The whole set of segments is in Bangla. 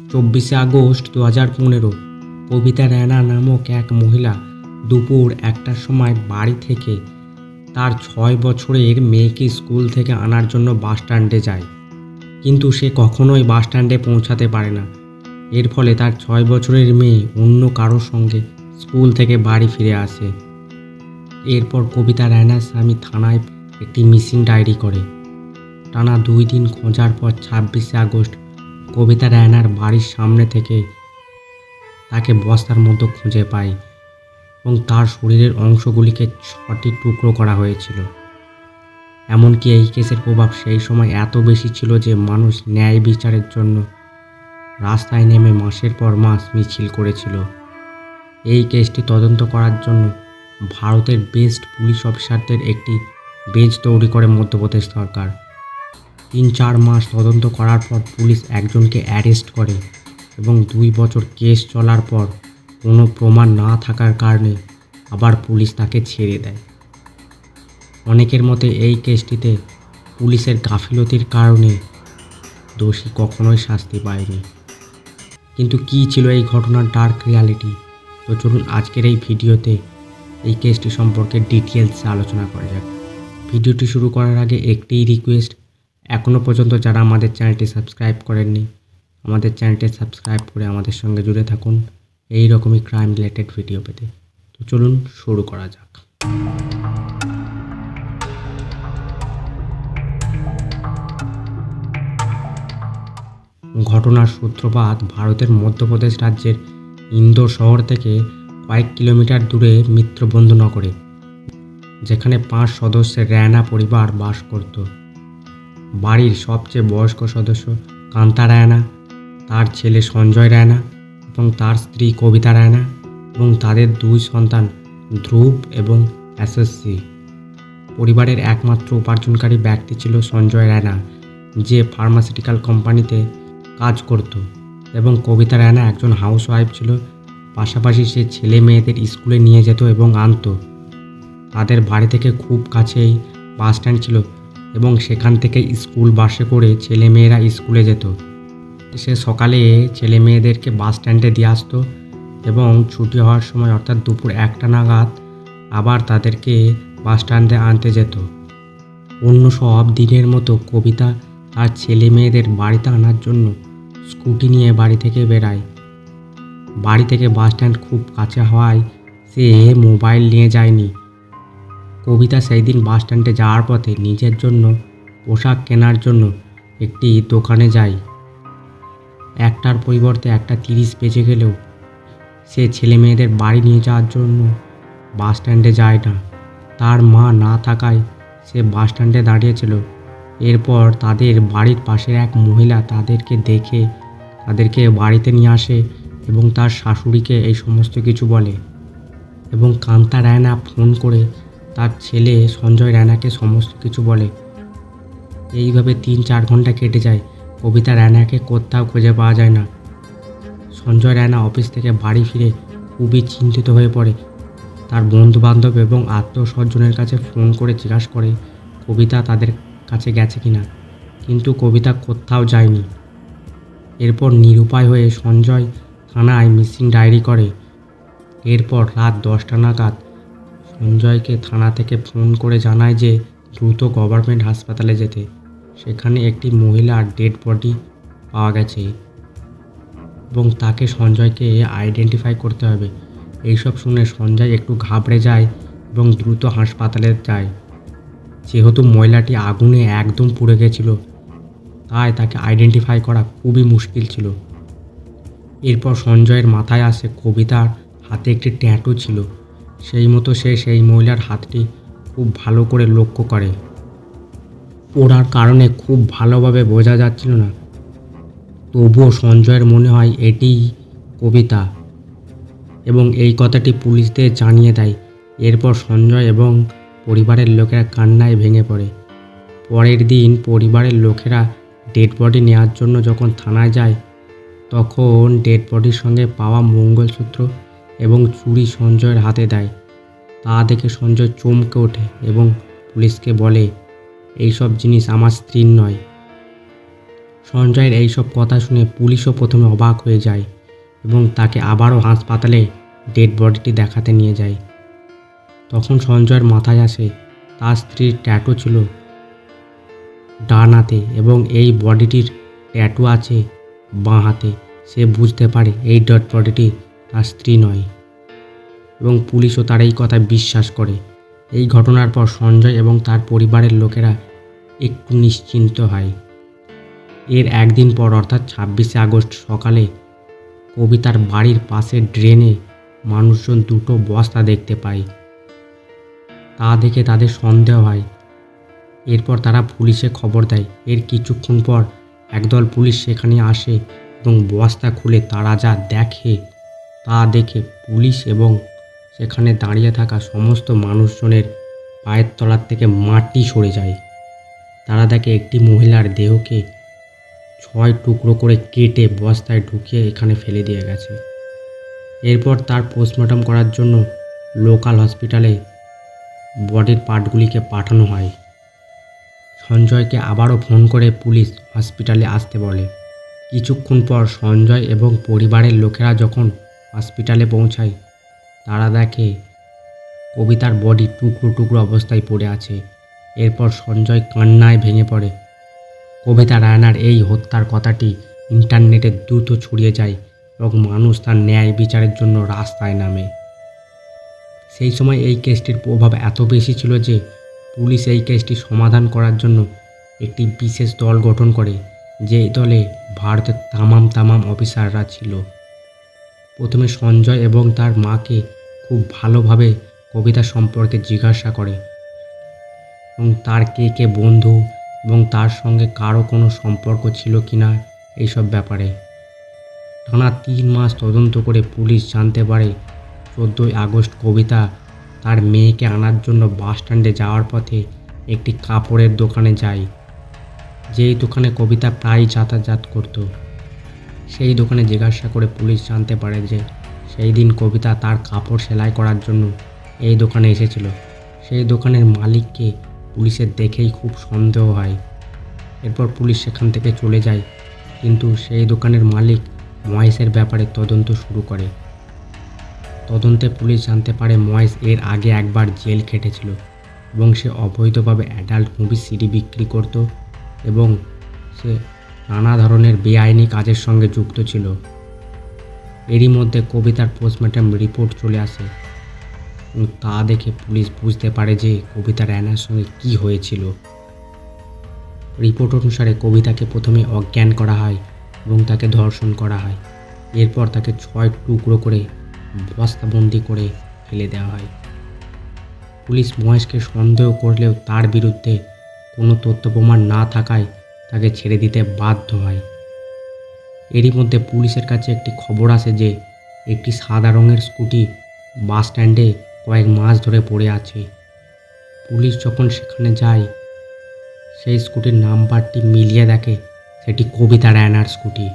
24 আগস্ট 2015 কবিতা রায়না নামক এক মহিলা দুপুর 1টার সময় বাড়ি থেকে তার 6 বছরের মেয়েকে স্কুল থেকে আনার জন্য বাস স্ট্যান্ডে যায়। কিন্তু সে কখনোই বাস স্ট্যান্ডে পৌঁছাতে পারে না। এর ফলে তার 6 বছরের মেয়ে অন্য কারোর সঙ্গে স্কুল থেকে বাড়ি ফিরে আসে। এরপর কবিতা রায়নার স্বামী থানায় একটি মিসিং ডায়েরি করে। টানা 2 দিন খোঁজার পর 26 আগস্ট কবিতা রায়নার বাড়ির সামনে থেকে তাকে বস্তার মতো খুঁজে পায় এবং তার শরীরের অংশগুলিকে 6টি টুকরো করা হয়েছিল। এমনকি এই কেসের প্রভাব সেই সময় এত বেশি ছিল যে মানুষ ন্যায় বিচারের জন্য রাস্তায় নেমে মাসের পর মাস মিছিল করেছিল। এই কেসটি তদন্ত করার জন্য ভারতের বেস্ট পুলিশ অফিসারদের একটি বেঞ্চ তৈরি করে মধ্যপ্রদেশ সরকার। 3-4 মাস তদন্ত করার পর পুলিশ একজনকে অ্যারেস্ট করে এবং 2 বছর কেস চলার পর কোনো প্রমাণ না থাকার কারণে আবার পুলিশ তাকে ছেড়ে দেয়। অনেকের মতে এই কেসটিতে পুলিশের গাফিলতির কারণে দোষী কখনোই শাস্তি পায়নি। কিন্তু কী ছিল এই ঘটনার ডার্ক রিয়ালিটি? তো চলুন আজকের এই ভিডিওতে এই কেসটি সম্পর্কে ডিটেলসে আলোচনা করা যাক। ভিডিওটি শুরু করার আগে একটিই রিকোয়েস্ট, এখনও পর্যন্ত যারা আমাদের চ্যানেলটি সাবস্ক্রাইব করেননি আমাদের চ্যানেলটি সাবস্ক্রাইব করে আমাদের সঙ্গে জুড়ে থাকুন এই রকমই ক্রাইম রিলেটেড ভিডিও পেতে। তো চলুন শুরু করা যাক। ঘটনার সূত্রপাত ভারতের মধ্যপ্রদেশ রাজ্যের ইন্দোর শহর থেকে কয়েক কিলোমিটার দূরে মিত্রবন্ধু নগরে, যেখানে 5 সদস্যের রায়না পরিবার বাস করত। বাড়ির সবচেয়ে বয়স্ক সদস্য কান্তা রায়না, তার ছেলে সঞ্জয় রায়না এবং তার স্ত্রী কবিতা রায়না এবং তাদের 2 সন্তান ধ্রুব এবং এসএসসি। পরিবারের একমাত্র উপার্জনকারী ব্যক্তি ছিল সঞ্জয় রায়না, যে ফার্মাসিউটিক্যাল কোম্পানিতে কাজ করত, এবং কবিতা রায়না একজন হাউসওয়াইফ ছিল। পাশাপাশি সে ছেলে মেয়েদের স্কুলে নিয়ে যেত এবং আনত। তাদের বাড়ি থেকে খুব কাছেই বাস স্ট্যান্ড ছিল এবং সেখান থেকে স্কুল বাসে করে ছেলে মেয়েরা স্কুলে যেত। সে সকালে ছেলে মেয়েদেরকে বাস স্ট্যান্ডে দিয়ে আসতো এবং ছুটি হওয়ার সময় অর্থাৎ দুপুর 1টা নাগাদ আবার তাদেরকে বাস স্ট্যান্ডে আনতে যেত। অন্য সব দিনের মতো কবিতা তার ছেলে মেয়েদের বাড়িতে আনার জন্য স্কুটি নিয়ে বাড়ি থেকে বেরায়। বাড়ি থেকে বাস স্ট্যান্ড খুব কাছে হওয়ায় সে মোবাইল নিয়ে যায়নি। কবিতা সেই দিন বাস স্ট্যান্ডে যাওয়ার পথে নিজের জন্য পোশাক কেনার জন্য একটি দোকানে যায়। 1টার পরিবর্তে 1:30 বেজে গেলেও সে ছেলে মেয়েদের বাড়ি নিয়ে যাওয়ার জন্য বাস স্ট্যান্ডে যায় না। তার মা না থাকায় সে বাস স্ট্যান্ডে দাঁড়িয়েছিল। এরপর তাদের বাড়ির পাশের এক মহিলা তাদেরকে দেখে তাদেরকে বাড়িতে নিয়ে আসে এবং তার শাশুড়িকে এই সমস্ত কিছু বলে এবং কান্তা রায়না ফোন করে তার ছেলে সঞ্জয় রায়নাকে সমস্ত কিছু বলে। এইভাবে 3-4 ঘন্টা কেটে যায়। কবিতা রায়নাকে কোথাও খুঁজে পাওয়া যায় না। সঞ্জয় রায়না অফিস থেকে বাড়ি ফিরে খুবই চিন্তিত হয়ে পড়ে। তার বন্ধুবান্ধব এবং আত্মীয়স্বজনের কাছে ফোন করে জিজ্ঞাসা করে কবিতা তাদের কাছে গেছে কিনা, কিন্তু কবিতা কোথাও যায়নি। এরপর নিরুপায় হয়ে সঞ্জয় থানায় মিসিং ডায়েরি করে। এরপর রাত 10টা নাগাদ সঞ্জয়কে থানা থেকে ফোন করে জানায় যে দ্রুত গভর্নমেন্ট হাসপাতালে যেতে, সেখানে একটি মহিলার ডেড বডি পাওয়া গেছে এবং তাকে সঞ্জয়কে আইডেন্টিফাই করতে হবে। এইসব শুনে সঞ্জয় একটু ঘাবড়ে যায় এবং দ্রুত হাসপাতালে যায়। যেহেতু মহিলাটি আগুনে একদম পুড়ে গেছিল, তাই তাকে আইডেন্টিফাই করা খুবই মুশকিল ছিল। এরপর সঞ্জয়ের মাথায় আসে কবিতার হাতে একটি ট্যাটু ছিল। সেই মতো সে সেই মহিলার হাতটি খুব ভালো করে লক্ষ্য করে। পোড়ার কারণে খুব ভালোভাবে বোঝা যাচ্ছিল না, তবুও সঞ্জয়ের মনে হয় এটিই কবিতা এবং এই কথাটি পুলিশদের জানিয়ে দেয়। এরপর সঞ্জয় এবং পরিবারের লোকেরা কান্নায় ভেঙে পড়ে। পরের দিন পরিবারের লোকেরা ডেড বডি নেওয়ার জন্য যখন থানায় যায়, তখন ডেড বডির সঙ্গে পাওয়া মঙ্গলসূত্র এবং চুড়ি সঞ্জয়ের হাতে দেয়। তা দেখে সঞ্জয় চমকে ওঠে এবং পুলিশকে বলে, এইসব জিনিস আমার স্ত্রীর নয়। সঞ্জয়ের এইসব কথা শুনে পুলিশও প্রথমে অবাক হয়ে যায় এবং তাকে আবারও হাসপাতালে ডেড বডিটি দেখাতে নিয়ে যায়। তখন সঞ্জয়ের মাথায় আসে তার স্ত্রীর ট্যাটু ছিল ডান হাতে এবং এই বডিটির ট্যাটু আছে বাঁ হাতে। সে বুঝতে পারে এই ডেড বডিটি তার স্ত্রী নয় এবং পুলিশও তার এই কথা বিশ্বাস করে। এই ঘটনার পর সঞ্জয় এবং তার পরিবারের লোকেরা একটু নিশ্চিন্ত হয়। এর একদিন পর অর্থাৎ 26শে আগস্ট সকালে কবিতার বাড়ির পাশের ড্রেনে মানুষজন দুটো বস্তা দেখতে পায়। তা দেখে তাদের সন্দেহ হয়। এরপর তারা পুলিশে খবর দেয়। এর কিছুক্ষণ পর একদল পুলিশ সেখানে আসে এবং বস্তা খুলে তারা যা দেখে তা দেখে পুলিশ এবং সেখানে দাঁড়িয়ে থাকা সমস্ত মানুষজনের পায়ের তলার থেকে মাটি সরে যায়। তারা দেখে একটি মহিলার দেহকে 6 টুকরো করে কেটে বস্তায় ঢুকিয়ে এখানে ফেলে দিয়ে গেছে। এরপর তার পোস্টমর্টম করার জন্য লোকাল হসপিটালে বডির পার্টগুলিকে পাঠানো হয়। সঞ্জয়কে আবারও ফোন করে পুলিশ হসপিটালে আসতে বলে। কিছুক্ষণ পর সঞ্জয় এবং পরিবারের লোকেরা যখন হসপিটালে পৌঁছায় তারা দেখে কবিতার বডি টুকরো টুকরো অবস্থায় পড়ে আছে। এরপর সঞ্জয় কান্নায় ভেঙে পড়ে। কবিতা রায়নার এই হত্যার কথাটি ইন্টারনেটে দ্রুত ছড়িয়ে যায় এবং মানুষ তার ন্যায় বিচারের জন্য রাস্তায় নামে। সেই সময় এই কেসটির প্রভাব এত বেশি ছিল যে পুলিশ এই কেসটি সমাধান করার জন্য একটি বিশেষ দল গঠন করে, যে দলে ভারতের তামাম অফিসাররা ছিল। প্রথমে সঞ্জয় এবং তার মাকে খুব ভালোভাবে কবিতা সম্পর্কে জিজ্ঞাসা করে এবং তার কে বন্ধু এবং তার সঙ্গে কারো কোনো সম্পর্ক ছিল কিনা এইসব ব্যাপারে। টানা 3 মাস তদন্ত করে পুলিশ জানতে পারে 14ই আগস্ট কবিতা তার মেয়েকে আনার জন্য বাস স্ট্যান্ডে যাওয়ার পথে একটি কাপড়ের দোকানে যায়, যেই দোকানে কবিতা প্রায় যাতায়াত করত। সেই দোকানে জিজ্ঞাসা করে পুলিশ জানতে পারে যে সেই দিন কবিতা তার কাপড় সেলাই করার জন্য এই দোকানে এসেছিল। সেই দোকানের মালিককে পুলিশের দেখেই খুব সন্দেহ হয়। এরপর পুলিশ সেখান থেকে চলে যায়, কিন্তু সেই দোকানের মালিক মহেশের ব্যাপারে তদন্ত শুরু করে। তদন্তে পুলিশ জানতে পারে মহেশ এর আগে একবার জেল খেটেছিল এবং সে অবৈধভাবে অ্যাডাল্ট মুভি সিডি বিক্রি করত এবং সে নানা ধরনের বেআইনি কাজের সঙ্গে যুক্ত ছিল। এরই মধ্যে কবিতার পোস্টমর্টম রিপোর্ট চলে আসে এবং তা দেখে পুলিশ বুঝতে পারে যে কবিতা রায়নার সঙ্গে কী হয়েছিল। রিপোর্ট অনুসারে কবিতাকে প্রথমে অজ্ঞান করা হয় এবং তাকে ধর্ষণ করা হয়। এরপর তাকে 6 টুকরো করে বস্তাবন্দি করে ফেলে দেওয়া হয়। পুলিশ মহেশকে সন্দেহ করলেও তার বিরুদ্ধে কোনো তথ্য প্রমাণ না থাকায় তাকে ছেড়ে দিতে বাধ্য হয়। এরই মধ্যে পুলিশের কাছে একটি খবর আসে যে একটি সাদা রঙের স্কুটি বাস স্ট্যান্ডে কয়েক মাস ধরে পড়ে আছে। পুলিশ যখন সেখানে যায় সেই স্কুটির নাম্বারটি মিলিয়ে দেখে সেটি কবিতা রায়নার স্কুটি।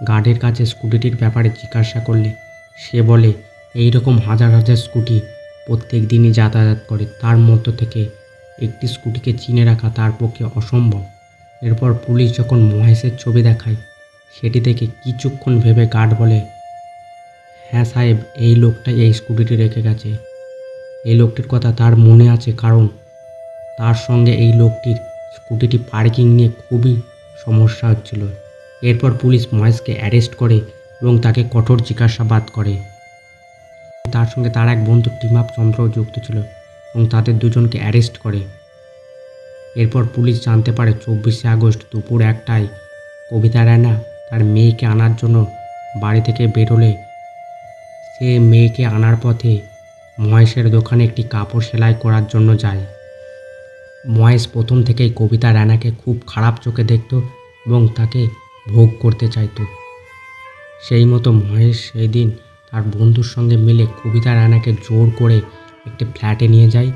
গার্ডের কাছে স্কুটিটির ব্যাপারে জিজ্ঞাসা করলে সে বলে এই রকম হাজার হাজার স্কুটি প্রত্যেক দিনই যাতায়াত করে, তার মধ্য থেকে একটি স্কুটিকে চিনে রাখা তার পক্ষে অসম্ভব। এরপর পুলিশ যখন মহেশের ছবি দেখায় সেটি দেখে কিছুক্ষণ ভেবে গার্ড বলে, হ্যাঁ সাহেব, এই লোকটাই এই স্কুটিটি রেখে গেছে। এই লোকটির কথা তার মনে আছে, কারণ তার সঙ্গে এই লোকটির স্কুটিটি পার্কিং নিয়ে খুবই সমস্যা হচ্ছিল। এরপর পুলিশ মহেশকে অ্যারেস্ট করে এবং তাকে কঠোর জিজ্ঞাসাবাদ করে। তার সঙ্গে তার এক বন্ধু টিমাপ চন্দ্রও যুক্ত ছিল এবং তাদের দুজনকে অ্যারেস্ট করে। এরপর পুলিশ জানতে পারে 24শে আগস্ট দুপুর 1টায় কবিতা রায়না তার মেয়েকে আনার জন্য বাড়ি থেকে বেরোলে সে মেয়েকে আনার পথে মহেশের দোকানে একটি কাপড় সেলাই করার জন্য যায়। মহেশ প্রথম থেকেই কবিতা রায়নাকে খুব খারাপ চোখে দেখত এবং তাকে ভোগ করতে চাইত। সেই মতো মহেশ সেই দিন তার বন্ধুর সঙ্গে মিলে কবিতা রায়নাকে জোর করে একটি ফ্ল্যাটে নিয়ে যায়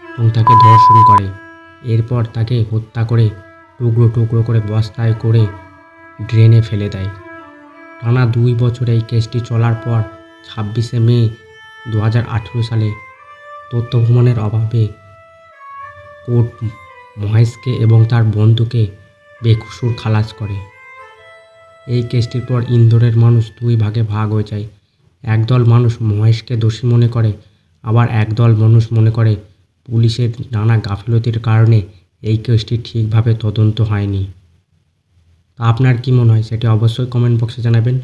এবং তাকে ধর্ষণ করে। এরপর তাকে হত্যা করে টুকরো টুকরো করে বস্তায় করে ড্রেনে ফেলে দেয়। টানা 2 বছর এই কেসটি চলার পর 26শে মে 2018 সালে তথ্য প্রমাণের অভাবে কোর্ট মহেশকে এবং তার বন্ধুকে বেকসুর খালাস করে। এই কেসটির পর ইন্দোরের মানুষ দুই ভাগে ভাগ হয়ে যায়। একদল মানুষ মহেশকে দোষী মনে করে, আবার একদল মানুষ মনে করে পুলিশের নানা গাফিলতির কারণে এই কেসটি ঠিকভাবে তদন্ত হয়নি। তা আপনার কি মনে হয় সেটি অবশ্যই কমেন্ট বক্সে জানাবেন।